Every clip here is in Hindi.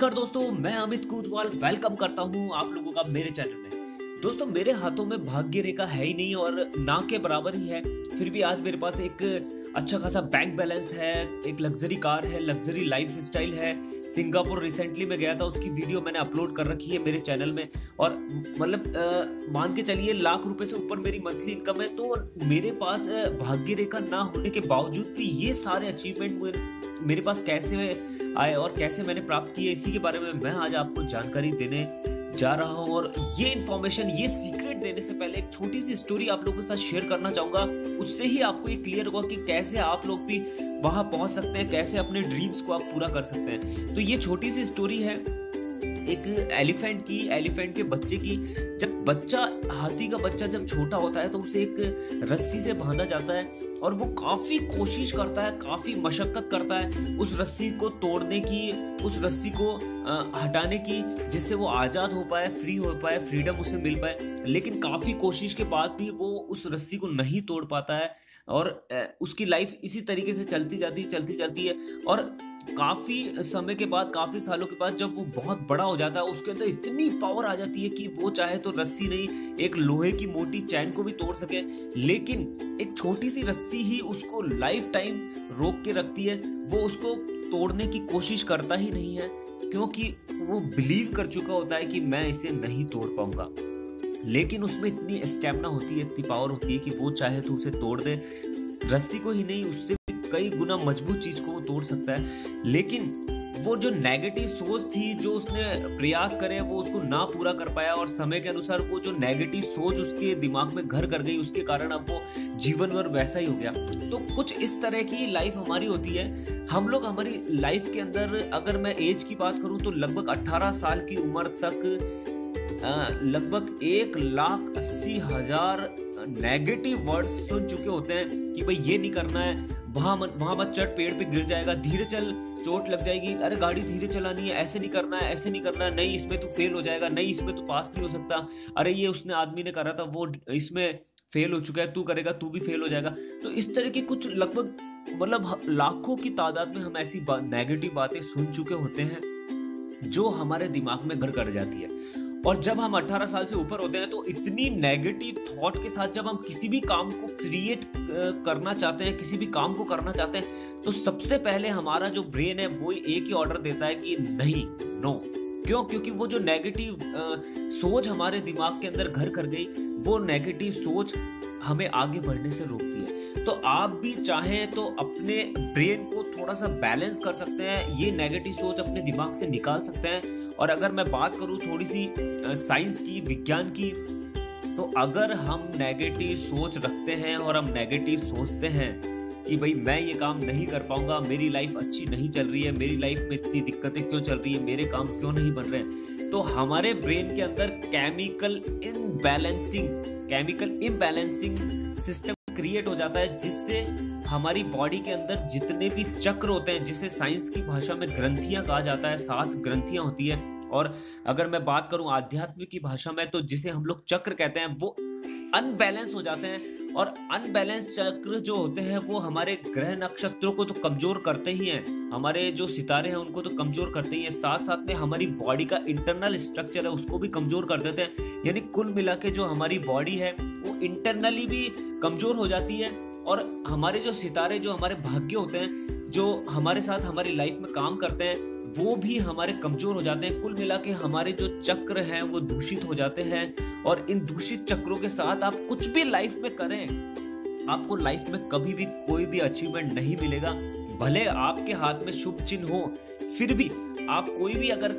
नमस्कार दोस्तों, मैं अमित कूदवाल वेलकम करता हूं आप लोगों का मेरे चैनल में। दोस्तों, मेरे हाथों में भाग्य रेखा है ही नहीं और ना के बराबर ही है। फिर भी आज मेरे पास एक अच्छा खासा बैंक बैलेंस है, एक लग्जरी कार है, लग्जरी लाइफ स्टाइल है। सिंगापुर रिसेंटली मैं गया था, उसकी वीडियो मैंने अपलोड कर रखी है मेरे चैनल में। और मतलब मान के चलिए लाख रुपए से ऊपर मेरी मंथली इनकम है। तो मेरे पास भाग्य रेखा ना होने के बावजूद भी ये सारे अचीवमेंट मेरे पास कैसे आए और कैसे मैंने प्राप्त किए, इसी के बारे में मैं आज आपको जानकारी देने जा रहा हूं। और ये इन्फॉर्मेशन, ये सीक्रेट देने से पहले एक छोटी सी स्टोरी आप लोगों के साथ शेयर करना चाहूंगा। उससे ही आपको ये क्लियर होगा कि कैसे आप लोग भी वहां पहुंच सकते हैं, कैसे अपने ड्रीम्स को आप पूरा कर सकते हैं। तो ये छोटी सी स्टोरी है एक एलिफेंट के बच्चे की। जब हाथी का बच्चा जब छोटा होता है तो उसे एक रस्सी से बांधा जाता है और वो काफी कोशिश करता है, काफी मशक्कत करता है उस रस्सी को तोड़ने की, उस रस्सी को हटाने की, जिससे वो आजाद हो पाए, फ्री हो पाए, फ्रीडम उसे मिल पाए। लेकिन काफी कोशिश के बाद भी वो उस रस्सी को नहीं तोड़ पाता है और उसकी लाइफ इसी तरीके से चलती जाती है। और काफी समय के बाद, काफी सालों के बाद जब वो बहुत बड़ा हो जाता है, उसके अंदर इतनी पावर आ जाती है कि वो चाहे तो रस्सी नहीं, एक लोहे की मोटी चैन को भी तोड़ सके। लेकिन एक छोटी सी रस्सी ही उसको लाइफ टाइम रोक के रखती है। वो उसको तोड़ने की कोशिश करता ही नहीं है, क्योंकि वो बिलीव कर चुका होता है कि मैं इसे नहीं तोड़ पाऊंगा। लेकिन उसमें इतनी स्टेमिना होती है, इतनी पावर होती है कि वो चाहे तो उसे तोड़ दे। रस्सी को ही नहीं, उससे कई गुना मजबूत चीज को वो तोड़ सकता है। लेकिन वो जो नेगेटिव सोच थी, जो उसने प्रयास करे, वो उसको ना पूरा कर पाया। और समय के अनुसार वो जो नेगेटिव सोच उसके दिमाग में घर कर गई, उसके कारण अब वो जीवन भर वैसा ही हो गया। तो कुछ इस तरह की लाइफ हमारी होती है। हम लोग हमारी लाइफ के अंदर, अगर मैं एज की बात करूं तो लगभग 18 साल की उम्र तक लगभग 1,80,000 नेगेटिव वर्ड्स सुन चुके होते हैं कि भाई ये नहीं करना है, वहां मत चढ़, पेड़ पे गिर जाएगा, धीरे चल, चोट लग जाएगी, अरे गाड़ी धीरे चलानी है, ऐसे नहीं करना है, ऐसे नहीं करना है, नहीं इसमें तू फेल हो जाएगा, नहीं इसमें तू पास नहीं हो सकता, अरे ये उसने आदमी ने करा था, वो इसमें फेल हो चुका है, तू करेगा तू भी फेल हो जाएगा। तो इस तरह की कुछ लगभग मतलब लाखों की तादाद में हम ऐसी नेगेटिव बातें सुन चुके होते हैं जो हमारे दिमाग में घर कर जाती है। और जब हम 18 साल से ऊपर होते हैं तो इतनी नेगेटिव थॉट के साथ जब हम किसी भी काम को क्रिएट करना चाहते हैं, किसी भी काम को करना चाहते हैं, तो सबसे पहले हमारा जो ब्रेन है वो एक ही ऑर्डर देता है कि नहीं, नो। क्यों? क्योंकि वो जो नेगेटिव सोच हमारे दिमाग के अंदर घर कर गई, वो नेगेटिव सोच हमें आगे बढ़ने से रोकती है। तो आप भी चाहें तो अपने ब्रेन को थोड़ा सा बैलेंस कर सकते हैं, ये नेगेटिव सोच अपने दिमाग से निकाल सकते हैं। और अगर मैं बात करूं थोड़ी सी साइंस की, विज्ञान की, तो अगर हम नेगेटिव सोच रखते हैं और हम नेगेटिव सोचते हैं कि भाई मैं ये काम नहीं कर पाऊंगा, मेरी लाइफ अच्छी नहीं चल रही है, मेरी लाइफ में इतनी दिक्कतें क्यों चल रही है, मेरे काम क्यों नहीं बन रहे हैं, तो हमारे ब्रेन के अंदर केमिकल इम्बैलेंसिंग सिस्टम क्रिएट हो जाता है, जिससे हमारी बॉडी के अंदर जितने भी चक्र होते हैं, जिसे साइंस की भाषा में ग्रंथियां कहा जाता है, 7 ग्रंथियां होती है। और अगर मैं बात करूं आध्यात्मिक की भाषा में, तो जिसे हम लोग चक्र कहते हैं, वो अनबैलेंस हो जाते हैं। और अनबैलेंस चक्र जो होते हैं वो हमारे ग्रह नक्षत्रों को तो कमजोर करते ही हैं, हमारे जो सितारे हैं उनको तो कमजोर करते ही हैं, साथ साथ में हमारी बॉडी का इंटरनल स्ट्रक्चर है उसको भी कमजोर कर देते हैं। यानी कुल मिला के जो हमारी बॉडी है वो इंटरनली भी कमजोर हो जाती है। और हमारे जो सितारे, जो हमारे भाग्य होते हैं, जो हमारे साथ हमारी लाइफ में काम करते हैं, वो भी हमारे कमजोर हो जाते हैं। कुल मिला के हमारे जो चक्र हैं वो दूषित हो जाते हैं। और इन दूषित चक्रों के साथ आप कुछ भी लाइफ में करें, आपको लाइफ में कभी भी कोई भी अचीवमेंट नहीं मिलेगा। भले आपके हाथ में शुभ चिन्ह हो, फिर भी आप कोई भी अगर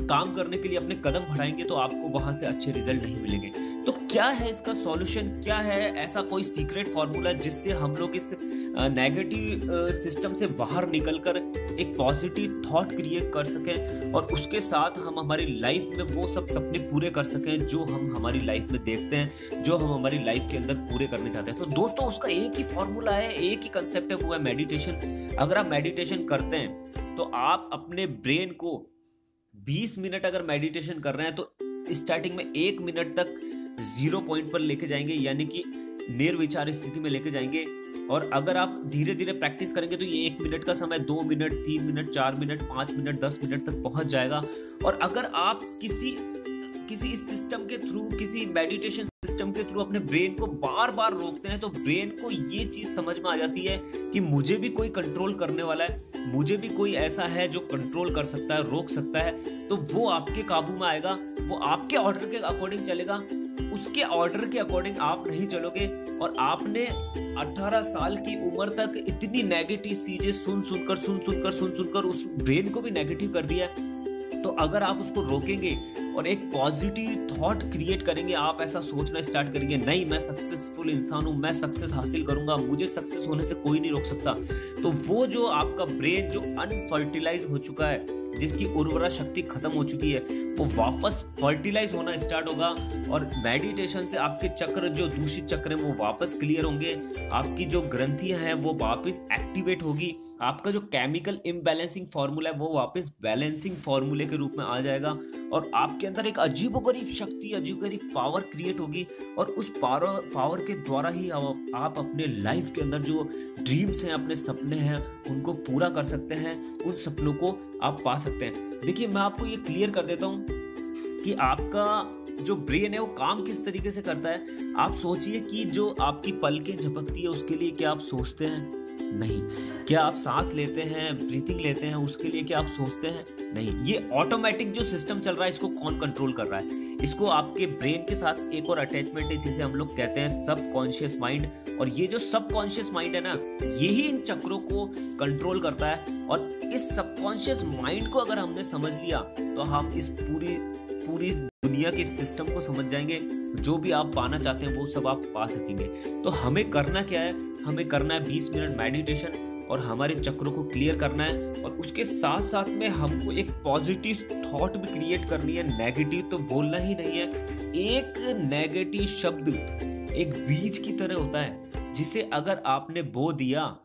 काम करने के लिए अपने कदम बढ़ाएंगे तो आपको वहां से अच्छे रिजल्ट नहीं मिलेंगे। तो क्या है इसका सॉल्यूशन, क्या है ऐसा कोई सीक्रेट फॉर्मूला जिससे हम लोग इस नेगेटिव सिस्टम से बाहर निकलकर एक पॉजिटिव थॉट क्रिएट कर सकें और उसके साथ हम हमारी लाइफ में वो सब सपने पूरे कर सकें जो हम हमारी लाइफ में देखते हैं, जो हम हमारी लाइफ के अंदर पूरे करने चाहते हैं। तो दोस्तों, उसका एक ही फॉर्मूला है, एक ही कंसेप्ट है, वो है मेडिटेशन। अगर आप मेडिटेशन करते हैं तो आप अपने ब्रेन को 20 मिनट अगर मेडिटेशन कर रहे हैं तो स्टार्टिंग में 1 मिनट तक 0 पॉइंट पर लेके जाएंगे, यानी कि निर्विचार स्थिति में लेके जाएंगे। और अगर आप धीरे धीरे प्रैक्टिस करेंगे तो ये 1 मिनट का समय 2 minute, 3 minute, 4 minute, 5 minute, 10 minute तक पहुंच जाएगा। और अगर आप किसी इस सिस्टम के थ्रू, किसी मेडिटेशन सिस्टम के थ्रू अपने ब्रेन को बार बार रोकते हैं, तो ब्रेन को ये चीज समझ में आ जाती है कि मुझे भी कोई कंट्रोल करने वाला है, मुझे भी कोई ऐसा है जो कंट्रोल कर सकता है, रोक सकता है। तो वो आपके काबू में आएगा, वो आपके ऑर्डर के अकॉर्डिंग चलेगा, उसके ऑर्डर के अकॉर्डिंग आप नहीं चलोगे। और आपने 18 साल की उम्र तक इतनी नेगेटिव चीजें सुन सुनकर उस ब्रेन को भी नेगेटिव कर दिया है। तो अगर आप उसको रोकेंगे और एक पॉजिटिव थॉट क्रिएट करेंगे, आप ऐसा सोचना स्टार्ट करेंगे, नहीं मैं सक्सेसफुल इंसान हूं, मैं सक्सेस हासिल करूंगा, मुझे सक्सेस होने से कोई नहीं रोक सकता। तो वो जो आपका ब्रेन जो अनफर्टिलाइज हो चुका है, जिसकी उर्वरा शक्ति खत्म हो चुकी है, वो वापस फर्टिलाइज होना स्टार्ट होगा। और मेडिटेशन से आपके चक्र, जो दूषित चक्र है, वो वापस क्लियर होंगे, आपकी जो ग्रंथियां हैं वो वापस एक्टिवेट होगी, आपका जो केमिकल इम्बैलेंसिंग फार्मूला है वो वापस बैलेंसिंग फार्मूले के रूप में आ जाएगा। और आपके अंदर एक अजीबोगरीब शक्ति, अजीबोगरीब पावर क्रिएट होगी। और उस पावर के द्वारा ही आप अपने लाइफ के अंदर जो ड्रीम्स हैं, अपने सपने हैं, उनको पूरा कर सकते हैं, उन सपनों को आप पा सकते हैं। देखिए, मैं आपको ये क्लियर कर देता हूँ कि आपका जो ब्रेन है वो काम किस तरीके से करता है। आप सोचिए कि जो आपकी पलकें झपकती है उसके लिए क्या आप सोचते हैं? नहीं। क्या आप सांस लेते हैं, ब्रीथिंग लेते हैं, उसके लिए क्या आप सोचते हैं? नहीं। ये ऑटोमेटिक जो सिस्टम चल रहा है, इसको कौन कंट्रोल कर रहा है? इसको आपके ब्रेन के साथ एक और अटैचमेंट है, जिसे हम लोग कहते हैं सबकॉन्शियस माइंड। और ये जो सबकॉन्शियस माइंड है ना, यही इन चक्रों को कंट्रोल करता है। और इस सबकॉन्शियस माइंड को अगर हमने समझ लिया तो हम इस पूरी दुनिया के सिस्टम को समझ जाएंगे। जो भी आप पाना चाहते हैं वो सब आप पा सकेंगे। तो हमें करना क्या है? हमें करना है 20 मिनट मेडिटेशन और हमारे चक्रों को क्लियर करना है। और उसके साथ साथ में हमको एक पॉजिटिव थॉट भी क्रिएट करनी है। नेगेटिव तो बोलना ही नहीं है। एक नेगेटिव शब्द एक बीज की तरह होता है, जिसे अगर आपने बो दिया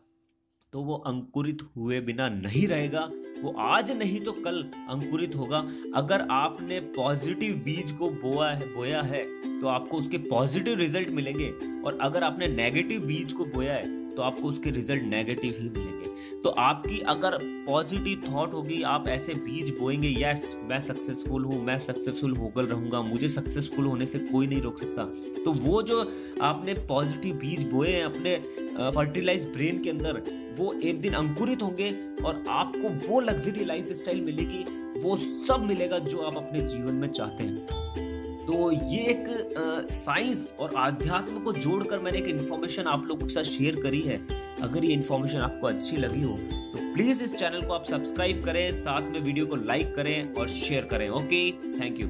तो वो अंकुरित हुए बिना नहीं रहेगा। वो आज नहीं तो कल अंकुरित होगा। अगर आपने पॉजिटिव बीज को बोया है तो आपको उसके पॉजिटिव रिजल्ट मिलेंगे। और अगर आपने नेगेटिव बीज को बोया है तो आपको उसके रिजल्ट नेगेटिव ही मिलेंगे। तो आपकी अगर पॉजिटिव थॉट होगी, आप ऐसे बीज बोएंगे, यस मैं सक्सेसफुल हूँ, मैं सक्सेसफुल होकर रहूंगा, मुझे सक्सेसफुल होने से कोई नहीं रोक सकता। तो वो जो आपने पॉजिटिव बीज बोए हैं अपने फर्टिलाइज ब्रेन के अंदर, वो एक दिन अंकुरित होंगे और आपको वो लग्जरी लाइफ स्टाइल मिलेगी, वो सब मिलेगा जो आप अपने जीवन में चाहते हैं। तो ये एक साइंस और आध्यात्म को जोड़कर मैंने एक इन्फॉर्मेशन आप लोगों के साथ शेयर करी है। अगर ये इन्फॉर्मेशन आपको अच्छी लगी हो तो प्लीज इस चैनल को आप सब्सक्राइब करें, साथ में वीडियो को लाइक करें और शेयर करें। Okay, thank you.